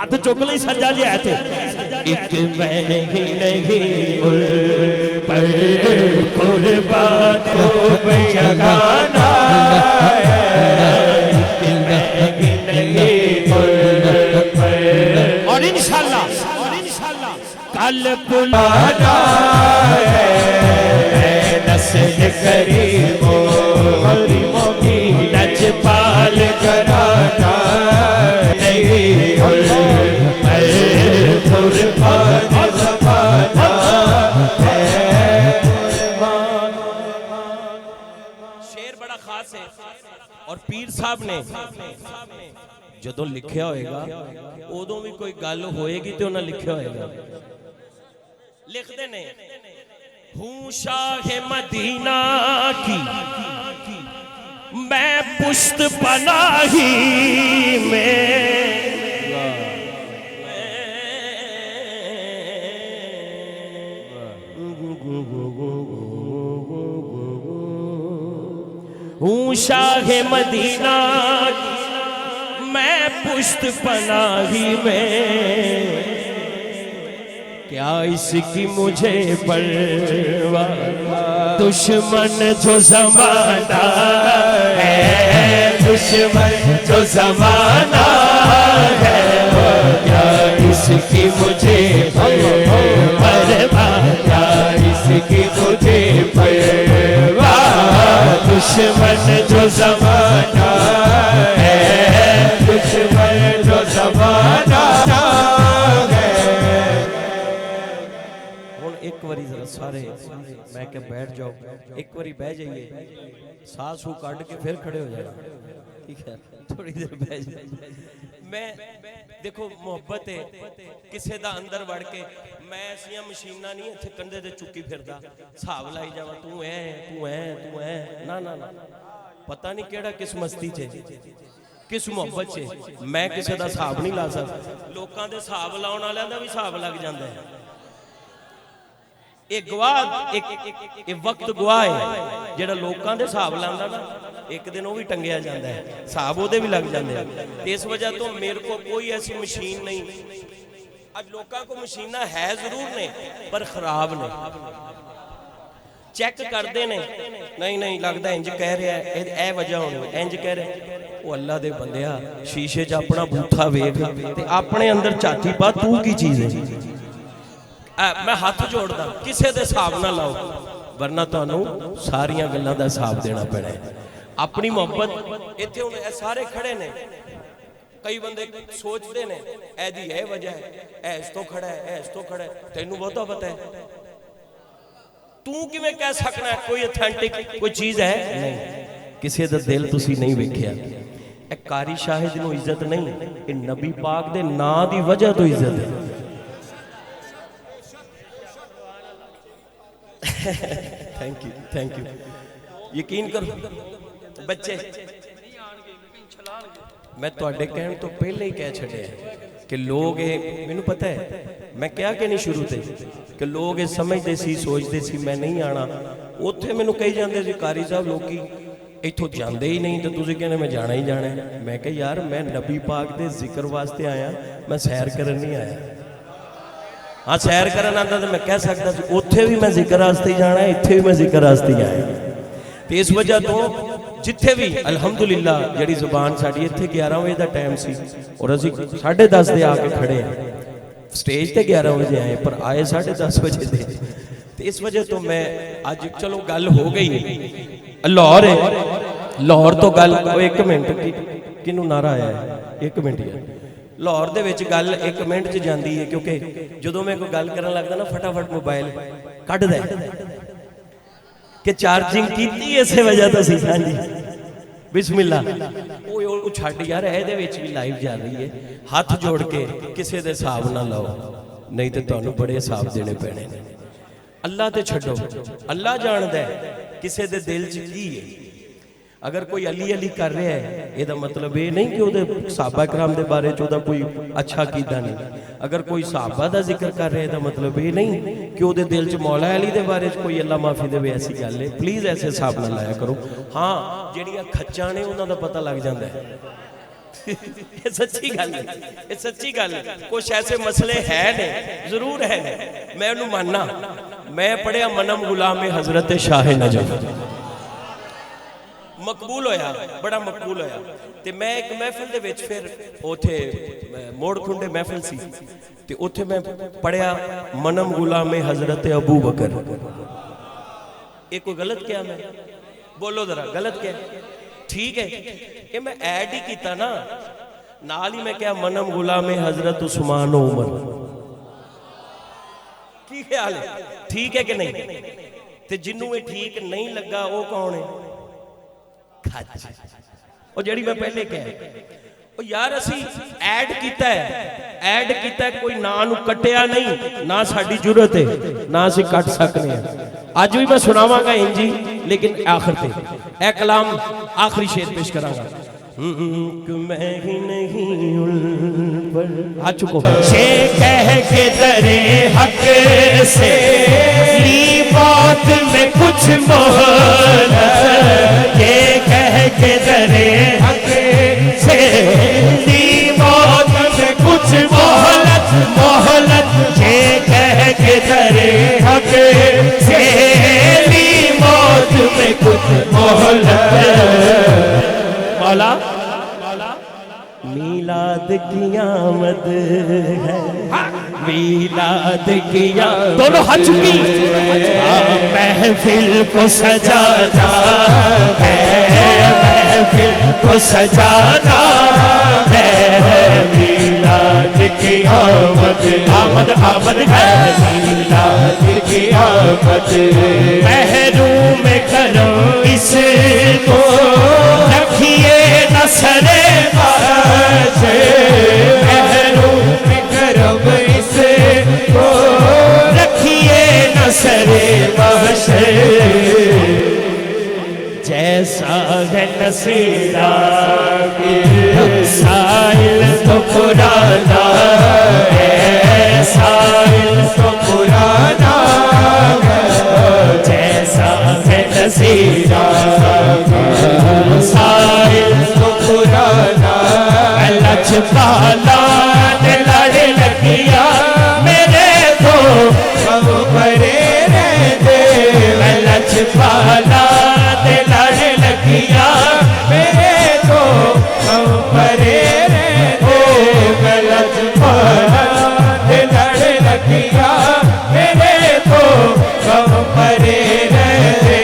हाथ चुक ली सज्जा जी है थे एक मैं नहीं पर कुर्बान हो बयाना और इंशाल्लाह कल बुलाना नस्ल करीमो की लजपाल कराना शेर बड़ा खास है और पीर साहब ने जदों लिखिया होएगा उदों भी कोई गल होएगी तो उन्हें लिखिया होएगा लिखते ने हूँ शाह मदीना की मैं पुश्त पनाही में हूँ शाह मदीना मैं पुश्त पनाही में क्या इसकी मुझे परवाह दुश्मन जो ज़माना है दुश्मन जो ज़माना है क्या इसकी मुझे परवाह क्या इसकी मुझे परवाह दुश्मन जो ज़माना है दुश्मन जो ज़माना एक बारी जरा सारे मैं के बैठ जाओ एक बारी बह जाइए सांस सू काट के फिर खड़े हो जाए ठीक है थोड़ी देर बह जाए मैं देखो मोहब्बत है किसी दा अंदर वड़ के मैं ऐसिया मशीना नहीं इत्थे कंधे ते चुकी फिरदा हिसाब लाई जावा तू है ना ना ना पता नहीं केड़ा किस मस्ती च किस मोहब्बत च मैं किसी दा हिसाब नहीं ला सकदा लोकां दे हिसाब लाउण वालियां दा भी हिसाब लग जांदा है एक गवाह एक वक्त गवाह है जेड़ा लोकां दे हिसाब लांदा ना एक दिन वो भी टंगिया जाता है हिसाब वो भी लग जाते हैं इस वजह तो मेरे को कोई ऐसी मशीन नहीं अब लोगों को मशीना है जरूर ने पर खराब ने चेक करते ने नहीं लगता इंज कह रहा है ए वजह होनी इंज कह रहे वो अल्लाह दे बंदिया शीशे च अपना बूथा वेख ते अपने अंदर झाती पा तू की चीज है मैं हाथ जोड़दा किसी दे हिसाब ना लाओ वरना तुहानू सारियां गल्लां दा हिसाब देना पैना है अपनी मोहब्बत इत्थे हुण सारे खड़े ने कई बंदे सोचते ने ऐदी यह वजह है इस तो खड़ा है इस तो खड़ा है तैनू बहुता पता है तू किवें कह सकना है कोई ऑथेंटिक कोई चीज है नहीं किसी दा दिल तुसी नहीं वेखिया ए कारी शाहिद नू इज्जत नहीं ए नबी पाक दे नां दी वजह तो इज्जत है थैंक यू यकीन करो बच्चे मैं तुहाडे कहण तो पहले ही कह छड़िया कि लोग मैनू पता है मैं क्या कि नहीं शुरू से कि लोग ये समझते सी सोचते सी मैं नहीं आना उत्थे मैनू कही जाते सी कारी साहब लोग इत्थों जाते ही नहीं तो तुसीं कहने मैं जाना ही जाना है मैं कहा यार मैं नबी पाक दे जिक्र वास्ते आया मैं सैर करन नहीं आया हाँ सैर करन आंदा तो मैं कह सकता उत्थे भी मैं जिक्र वास्ते ही जाना है इत्थे भी मैं जिक्र वास्ते ही आया तो इस वजह तो जिथे भी अलहमदुलिल्लाह जिहड़ी जुबान साडी इत्थे 11 बजे का टाइम सी और असीं 10:30 दे आके खड़े हैं स्टेज ते 11 बजे आए पर आए 10:30 बजे दे तो इस वजह तो मैं अज चलो गल हो गई लाहौर है लाहौर तो गल एक मिनट किनू नारा आया है एक मिनट यार लाहौर दे विच गल एक मिनट च जांदी है क्योंकि जदों मैं कोई गल करन लगदा ना फटाफट मोबाइल कढ दे कि चार्जिंग की इस वजह तो सी हाँ जी बिस्मिल्ला वो छड्ड यार ये भी लाइव जा रही है हाथ जोड़ के किसी के हिसाब ना लाओ नहीं तो तुहानू बड़े हिसाब देने पैने अल्लाह ते छड्डो अल्लाह जानदा है किसी के दिल च की है अगर कोई अली अली कर रहा है यदा मतलब ये नहीं कि वो साहबा कराम के बारे च कोई अच्छा कीदा नहीं अगर कोई साहबा का जिक्र कर रहा है तो मतलब ये नहीं कि वो दिल च मौला अली के बारे च कोई अल्लाह माफी दे ऐसी गल है प्लीज़ ऐसे हिसाब न लाया करो हाँ जिहड़ियां खच्चां ने उन्हां दा पता लग जाता है ये सच्ची गल है, ये सच्ची गल है। कुछ ऐसे मसले है ने, जरूर है ने, मैं उन्हें मानना। मैं पढ़िया मनम गुलाम हजरत शाह नजफ, मकबूल होया, बड़ा मकबूल होया। ते मैं एक महफिल दे विच फिर उथे मोड़ खुंडे महफिल सी, ते उथे मैं पढ़िया मनम गुलाम हजरत अबू बकर। ये कोई गलत क्या मैं? बोलो जरा, गलत क्या? ठीक है, ये मैं ऐड ही किया ना, नाल ही मैं क्या मनम गुलाम हजरत उस्मान उमर। की ख्याल है? ठीक है कि नहीं? ते जिन्नू ये ठीक नहीं लगा वो कौन है? खच। और जड़ी मैं पहले कहा यार असी ऐड किया है, ऐड किया, कोई ना नू कटिया नहीं, ना साडी जुरत है, ना असी कट सकते हैं। अज भी मैं सुनावांगा इंजी, लेकिन आखिर पे ए कलाम आखिरी शेर पेश करांगा। मैं ही नहीं आ चुको से कह के दरे हक से ली बात में कुछ मोहलत, ये कह के दरे हक से ली बात में कुछ मोहलत, मोहलत, ये कह के दरे हक से ली मौत में कुछ मोहलत। मौला मीलाद की आमद है, मीलाद की आमद, दोनों हाथ चुकी महफिल को सजाना है, महफिल को सजाना है, मीलाद की आमद, आमद आमद है, मीलाद की आमद। महरूम करो इसको, रखिए न सरे बासे, महरूम करो इसको, रखिए न सरे बासे। जैसा है नसीरा साइल तो पुराना है, साइल तो पुराना है, जैसा है नसीरा साइल तो पुराना। लचपाला ने लड़े लगिया मेरे तो हम परे रहते, लचपाला ने लड़े लगिया मेरे तो हम परे रहते, लचपाला ने लड़े लगिया मेरे तो हम परे रहते।